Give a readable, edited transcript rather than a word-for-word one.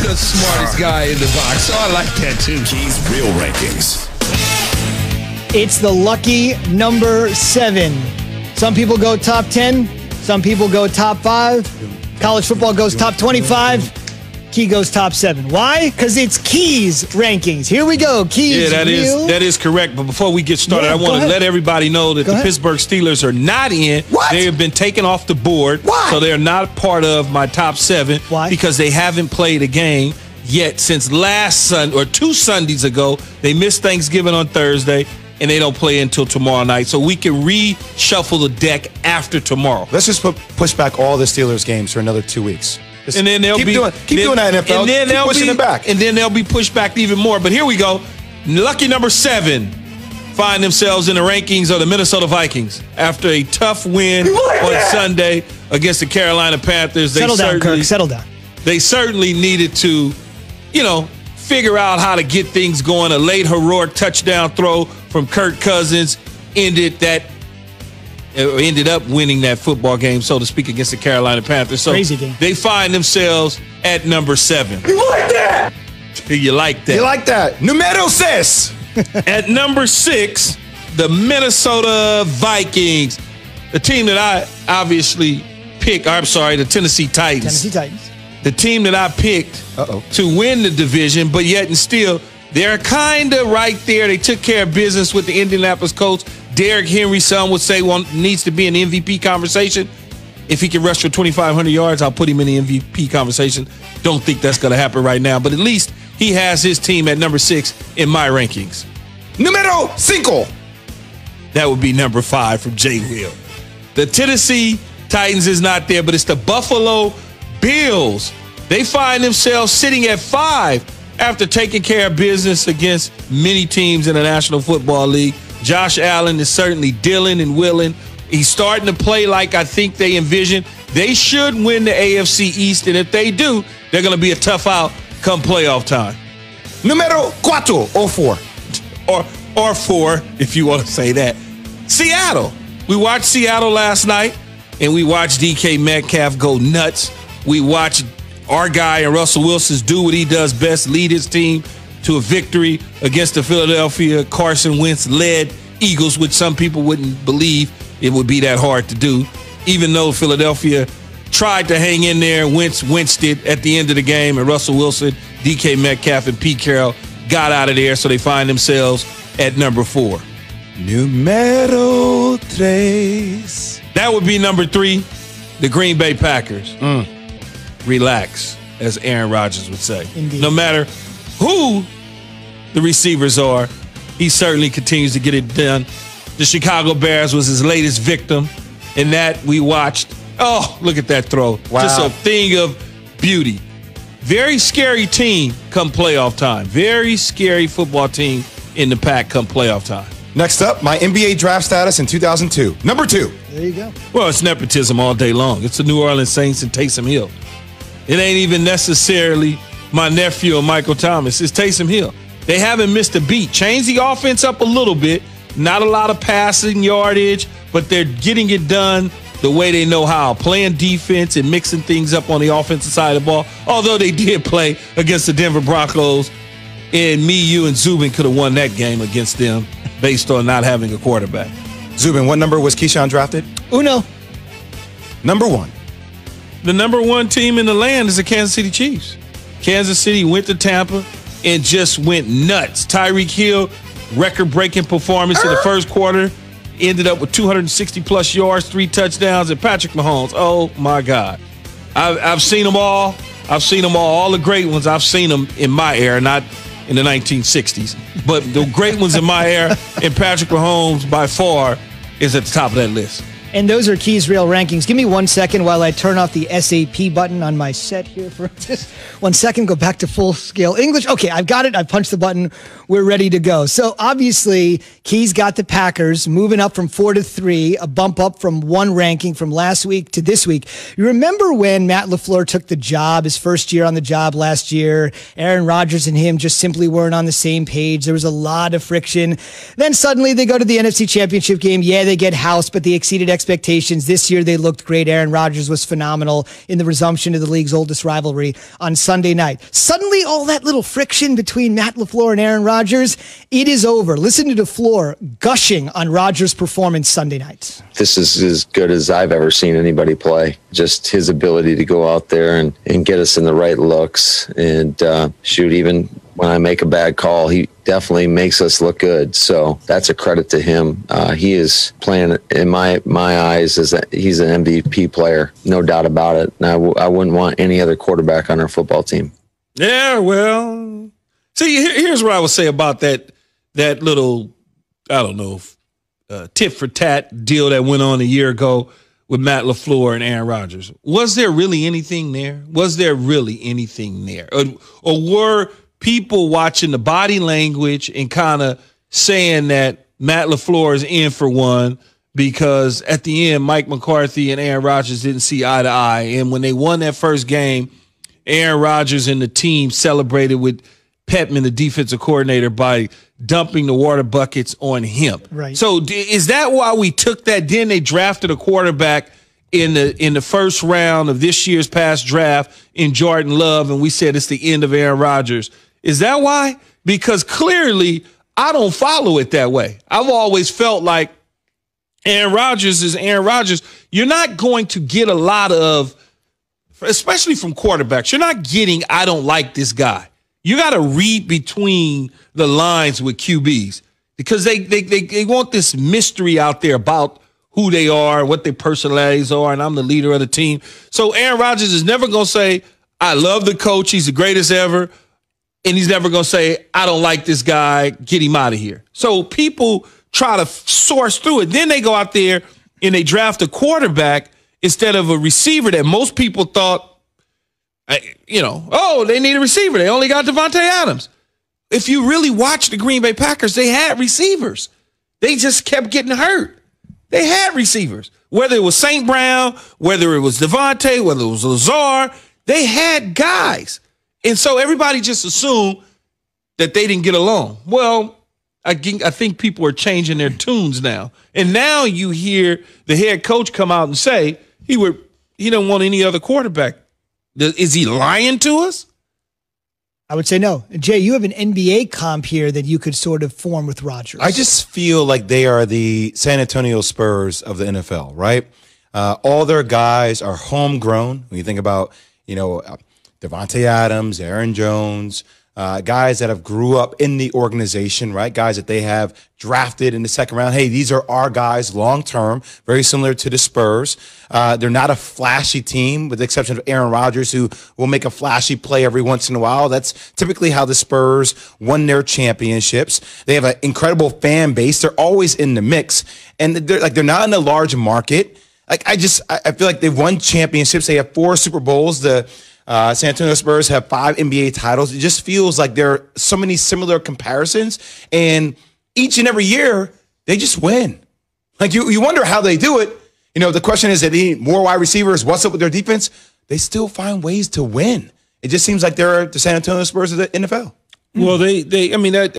the smartest guy in the box. So I like that, too. Key's Real Rankings. It's the lucky number 7. Some people go top 10. Some people go top 5. College football goes top 25. Key goes top 7. Why? Because it's Key's rankings. Here we go. Key's that is correct. But before we get started, I want to let everybody know that the Pittsburgh Steelers are not in. What? They have been taken off the board. Why? So they're not part of my top 7. Why? Because they haven't played a game yet since last Sunday or 2 Sundays ago. They missed Thanksgiving on Thursday, and they don't play until tomorrow night. So we can reshuffle the deck after tomorrow. Let's just push back all the Steelers games for another 2 weeks. And then they'll keep doing that, NFL. And then keep pushing it back. And then they'll be pushed back even more. But here we go. Lucky number 7 find themselves in the rankings of the Minnesota Vikings after a tough win on Sunday against the Carolina Panthers. Settle down, Kirk. Settle down. They certainly needed to, figure out how to get things going. A late heroic touchdown throw from Kirk Cousins ended up winning that football game, so to speak, against the Carolina Panthers. So crazy game. They find themselves at number 7. You like that? You like that? You like that? Numero 6. At number 6, the Minnesota Vikings, the team that I obviously picked. The Tennessee Titans. The team that I picked to win the division, but yet and still, they're kind of right there. They took care of business with the Indianapolis Colts. Derrick Henry, some would say, needs to be in the MVP conversation. If he can rush for 2,500 yards, I'll put him in the MVP conversation. Don't think that's going to happen right now, but at least he has his team at number 6 in my rankings. Numero 5. That would be number 5 from Jay Will. The Tennessee Titans is not there, but it's the Buffalo Bills. They find themselves sitting at 5 after taking care of business against many teams in the National Football League. Josh Allen is certainly dealing and willing. He's starting to play like I think they envision. They should win the AFC East, and if they do, they're going to be a tough out come playoff time. Numero 4 or 4. Or 4, if you want to say that. Seattle. We watched Seattle last night, and we watched DK Metcalf go nuts. We watched our guy and Russell Wilson do what he does best, lead his team to a victory against the Philadelphia Carson Wentz-led Eagles, which some people wouldn't believe it would be that hard to do, even though Philadelphia tried to hang in there. Winced it at the end of the game, and Russell Wilson, DK Metcalf, and Pete Carroll got out of there, so they find themselves at number 4. Numero 3. That would be number 3, the Green Bay Packers. Relax, as Aaron Rodgers would say. Indeed. No matter who the receivers are, he certainly continues to get it done. The Chicago Bears was his latest victim, and that we watched. Oh, look at that throw. Wow. Just a thing of beauty. Very scary team come playoff time. Very scary football team in the pack come playoff time. Next up, my NBA draft status in 2002. Number 2. There you go. Well, it's nepotism all day long. It's the New Orleans Saints and Taysom Hill. It ain't even necessarily my nephew or Michael Thomas. It's Taysom Hill. They haven't missed a beat. Change the offense up a little bit. Not a lot of passing yardage, but they're getting it done the way they know how. Playing defense and mixing things up on the offensive side of the ball. Although they did play against the Denver Broncos, and me, you, and Zubin could have won that game against them based on not having a quarterback. Zubin, what number was Keyshawn drafted? Uno. Number 1. The number 1 team in the land is the Kansas City Chiefs. Kansas City went to Tampa and just went nuts. Tyreek Hill, record-breaking performance in the first quarter, ended up with 260-plus yards, 3 touchdowns, and Patrick Mahomes. Oh, my God. I've seen them all. All the great ones. I've seen them in my era, not in the 1960s. But the great ones in my era, and Patrick Mahomes, by far, is at the top of that list. And those are Key's Real Rankings. Give me 1 second while I turn off the SAP button on my set here for just 1 second. Go back to full scale English. Okay, I've got it. I punched the button. We're ready to go. So obviously, Key's got the Packers moving up from 4 to 3, a bump up from 1 ranking from last week to this week. You remember when Matt LaFleur took the job, his first year on the job last year? Aaron Rodgers and him just simply weren't on the same page. There was a lot of friction. Then suddenly they go to the NFC Championship game. Yeah, they get housed, but they exceeded expectations. expectations. This year they looked great. Aaron Rodgers was phenomenal in the resumption of the league's oldest rivalry on Sunday night. Suddenly, all that little friction between Matt LaFleur and Aaron Rodgers, it is over. Listen to LaFleur gushing on Rodgers' performance Sunday night. This is as good as I've ever seen anybody play. Just his ability to go out there and get us in the right looks and shoot. Even when I make a bad call, he definitely makes us look good. So that's a credit to him. He is playing, in my eyes, he's an MVP player, no doubt about it. And I wouldn't want any other quarterback on our football team. Yeah, well, see, here's what I would say about that little, I don't know, tit for tat deal that went on a year ago with Matt LaFleur and Aaron Rodgers. Was there really anything there? Was there really anything there? Or were people watching the body language and kind of saying that Matt LaFleur is in for one because at the end, Mike McCarthy and Aaron Rodgers didn't see eye to eye. And when they won that first game, Aaron Rodgers and the team celebrated with Petman, the defensive coordinator, by dumping the water buckets on him. Right. So is that why we took that? Then they drafted a quarterback in the first round of this year's past draft in Jordan Love, and we said it's the end of Aaron Rodgers. Is that why? Because clearly I don't follow it that way. I've always felt like Aaron Rodgers is Aaron Rodgers. You're not going to get a lot of, especially from quarterbacks, you're not getting, I don't like this guy. You got to read between the lines with QBs because they want this mystery out there about who they are, what their personalities are, and I'm the leader of the team. So Aaron Rodgers is never going to say, I love the coach, he's the greatest ever, and he's never going to say, I don't like this guy, get him out of here. So people try to source through it. Then they go out there and they draft a quarterback instead of a receiver that most people thought, they need a receiver. They only got Devontae Adams. If you really watch the Green Bay Packers, they had receivers. They just kept getting hurt. They had receivers. Whether it was St. Brown, whether it was Devontae, whether it was Lazar, they had guys. And so everybody just assumed that they didn't get along. Well, I think people are changing their tunes now. And now you hear the head coach come out and say he don't want any other quarterback. Is he lying to us? I would say no. Jay, you have an NBA comp here that you could sort of form with Rodgers. I just feel like they are the San Antonio Spurs of the NFL, right? All their guys are homegrown. When you think about, Devontae Adams, Aaron Jones, guys that have grew up in the organization, right? Guys that they have drafted in the second round. Hey, these are our guys long-term, very similar to the Spurs. They're not a flashy team with the exception of Aaron Rodgers, who will make a flashy play every once in a while. That's typically how the Spurs won their championships. They have an incredible fan base. They're always in the mix. And they're not in a large market. I feel like they've won championships. They have 4 Super Bowls. The San Antonio Spurs have 5 NBA titles. It just feels like there are so many similar comparisons, and each and every year they just win. Like you wonder how they do it. The question is, that they need more wide receivers. What's up with their defense? They still find ways to win. It just seems like they're the San Antonio Spurs of the NFL. Well, that